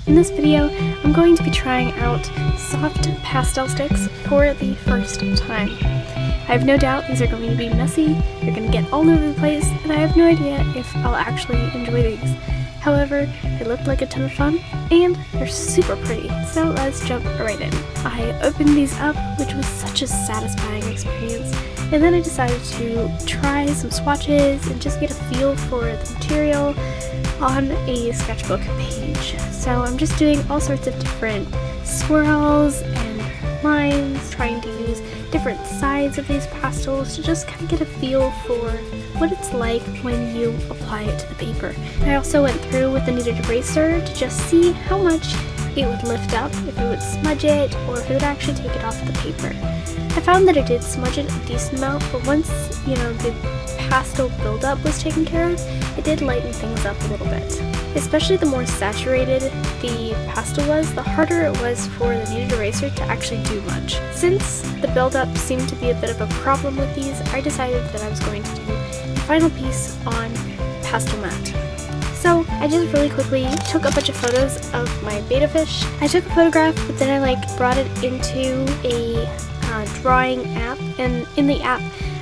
In this video, I'm going to be trying out soft pastel sticks for the first time. I have no doubt these are going to be messy, they're going to get all over the place, and I have no idea if I'll actually enjoy these. However, they look like a ton of fun, and they're super pretty, so let's jump right in. I opened these up, which was such a satisfying experience, and then I decided to try some swatches and just get a feel for the material on a sketchbook page. So I'm just doing all sorts of different swirls and lines, trying to use different sides of these pastels to just kind of get a feel for what it's like when you apply it to the paper. I also went through with the kneaded eraser to just see how much it would lift up, if it would smudge it, or if it would actually take it off the paper. I found that it did smudge it a decent amount, but once, the pastel buildup was taken care of, it did lighten things up a little bit. Especially the more saturated the pastel was, the harder it was for the kneaded eraser to actually do much. Since the buildup seemed to be a bit of a problem with these, I decided that I was going to do the final piece on pastel matte. So I just really quickly took a bunch of photos of my betta fish. I took a photograph, but then I brought it into a drawing app, and in the app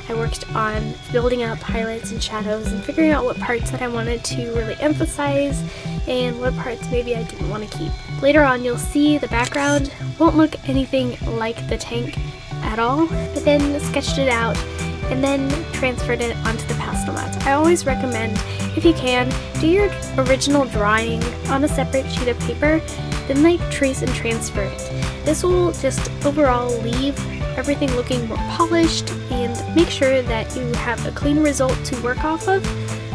I worked on building up highlights and shadows and figuring out what parts that I wanted to really emphasize and what parts maybe I didn't want to keep. Later on you'll see the background won't look anything like the tank at all, but then sketched it out and then transferred it onto the pastel mat. I always recommend, if you can, do your original drawing on a separate sheet of paper, then trace and transfer it. This will just overall leave everything looking more polished and make sure that you have a clean result to work off of,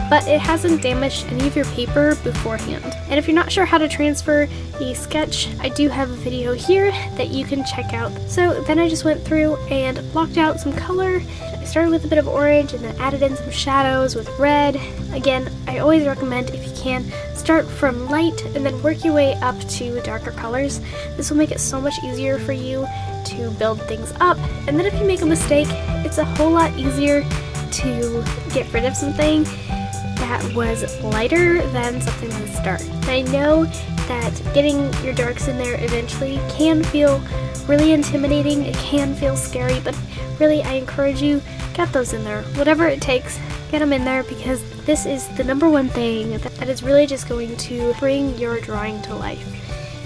but it hasn't damaged any of your paper beforehand. And if you're not sure how to transfer the sketch, I do have a video here that you can check out. So then I just went through and blocked out some color. I started with a bit of orange and then added in some shadows with red. Again, I always recommend, if you can, start from light and then work your way up to darker colors. This will make it so much easier for you to build things up, and then if you make a mistake, it's a whole lot easier to get rid of something that was lighter than something that was dark. And I know that getting your darks in there eventually can feel really intimidating, it can feel scary, but really I encourage you, get those in there. Whatever it takes, get them in there, because this is the number one thing that is really just going to bring your drawing to life.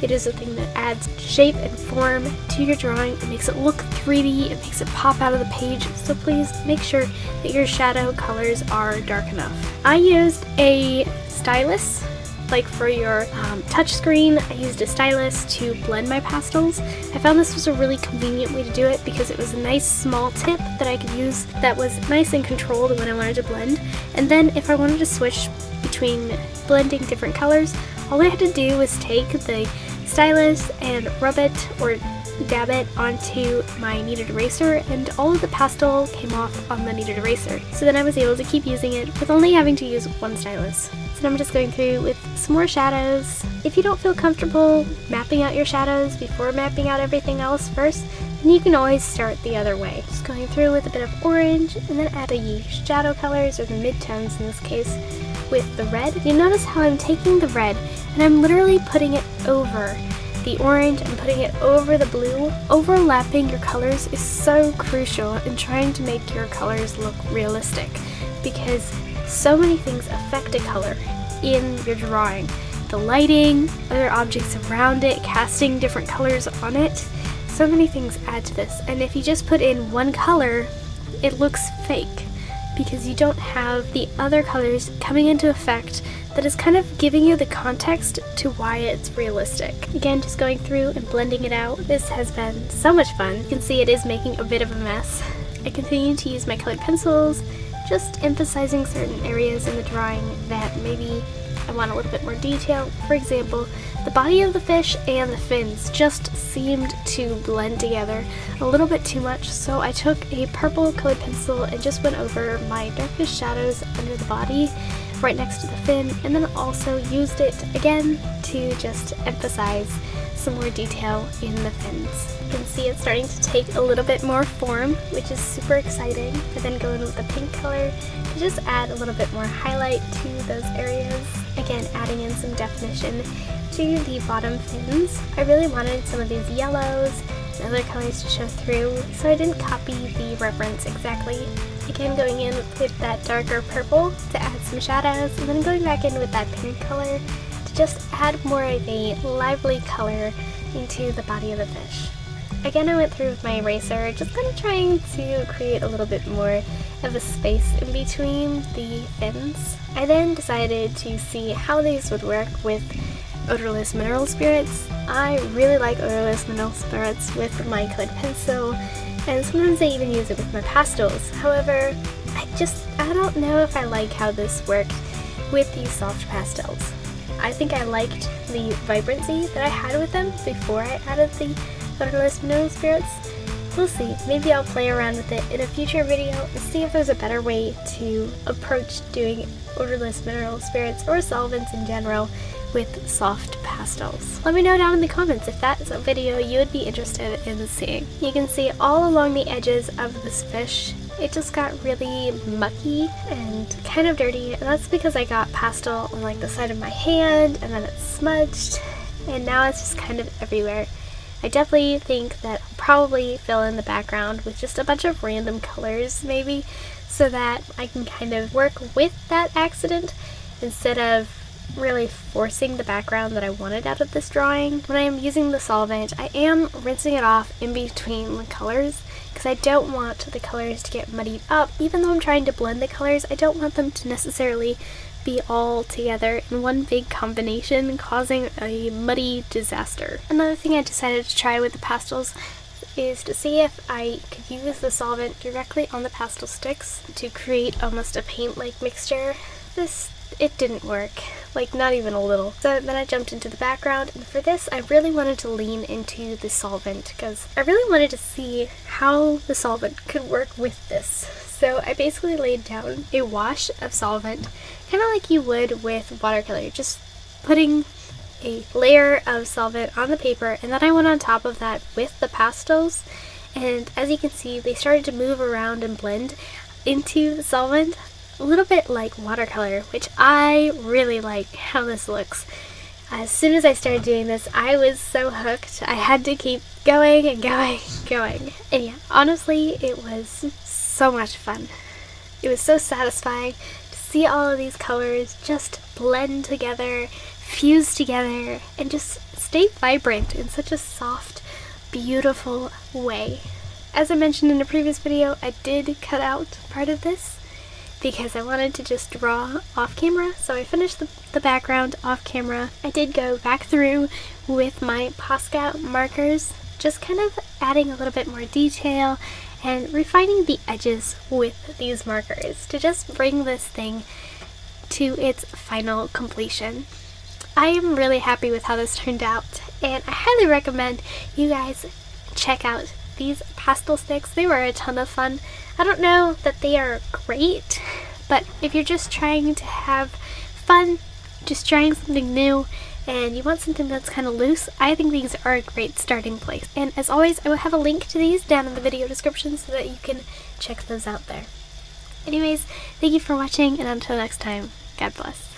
It is a thing that adds shape and form to your drawing. It makes it look 3D, it makes it pop out of the page, so please make sure that your shadow colors are dark enough. I used a stylus, for your touch screen. I used a stylus to blend my pastels. I found this was a really convenient way to do it because it was a nice small tip that I could use that was nice and controlled when I wanted to blend. And then if I wanted to switch between blending different colors, all I had to do was take the stylus and rub it or dab it onto my kneaded eraser, and all of the pastel came off on the kneaded eraser. So then I was able to keep using it with only having to use one stylus. So I'm just going through with some more shadows. If you don't feel comfortable mapping out your shadows before mapping out everything else first, then you can always start the other way. Just going through with a bit of orange and then add the shadow colors, or the midtones in this case, with the red. You notice how I'm taking the red and I'm literally putting it over the orange and putting it over the blue. Overlapping your colors is so crucial in trying to make your colors look realistic, because so many things affect a color in your drawing. The lighting, other objects around it, casting different colors on it. So many things add to this, and if you just put in one color, it looks fake because you don't have the other colors coming into effect that is kind of giving you the context to why it's realistic. Again, just going through and blending it out. This has been so much fun. You can see it is making a bit of a mess. I continue to use my colored pencils, just emphasizing certain areas in the drawing that maybe I want a little bit more detail. For example, the body of the fish and the fins just seemed to blend together a little bit too much, so I took a purple colored pencil and just went over my darkest shadows under the body, right next to the fin, and then also used it again to just emphasize some more detail in the fins. You can see it's starting to take a little bit more form, which is super exciting. And then go in with the pink color to just add a little bit more highlight to those areas. Again, adding in some definition to the bottom fins. I really wanted some of these yellows and other colors to show through, so I didn't copy the reference exactly. Again, going in with that darker purple to add some shadows, and then going back in with that pink color to just add more of a lively color into the body of the fish. Again, I went through with my eraser, just kind of trying to create a little bit more of a space in between the fins. I then decided to see how these would work with odorless mineral spirits. I really like odorless mineral spirits with my colored pencil, and sometimes I even use it with my pastels. However, I don't know if I like how this worked with these soft pastels. I think I liked the vibrancy that I had with them before I added the odorless mineral spirits. We'll see. Maybe I'll play around with it in a future video and see if there's a better way to approach doing odorless mineral spirits or solvents in general with soft pastels. Let me know down in the comments if that's a video you would be interested in seeing. You can see all along the edges of this fish, it just got really mucky and kind of dirty, and that's because I got pastel on like the side of my hand and then it smudged, and now it's just kind of everywhere. I definitely think that I'll probably fill in the background with just a bunch of random colors maybe, so that I can kind of work with that accident instead of really forcing the background that I wanted out of this drawing. When I am using the solvent, I am rinsing it off in between the colors because I don't want the colors to get muddied up. Even though I'm trying to blend the colors, I don't want them to necessarily be all together in one big combination, causing a muddy disaster. Another thing I decided to try with the pastels is to see if I could use the solvent directly on the pastel sticks to create almost a paint-like mixture. It didn't work, like not even a little. So then I jumped into the background, and for this I really wanted to lean into the solvent because I really wanted to see how the solvent could work with this. So I basically laid down a wash of solvent, kind of like you would with watercolor, just putting a layer of solvent on the paper, and then I went on top of that with the pastels, and as you can see they started to move around and blend into the solvent a little bit like watercolor, which I really like how this looks. As soon as I started doing this, I was so hooked. I had to keep going and going and going. And yeah, honestly, it was so much fun. It was so satisfying to see all of these colors just blend together, fuse together, and just stay vibrant in such a soft, beautiful way. As I mentioned in a previous video, I did cut out part of this because I wanted to just draw off camera, so I finished the background off camera. I did go back through with my Posca markers, just kind of adding a little bit more detail and refining the edges with these markers to just bring this thing to its final completion. I am really happy with how this turned out, and I highly recommend you guys check out these pastel sticks. They were a ton of fun. I don't know that they are great, but if you're just trying to have fun, just trying something new, and you want something that's kind of loose, I think these are a great starting place. And as always, I will have a link to these down in the video description so that you can check those out there. Anyways, thank you for watching, and until next time, God bless.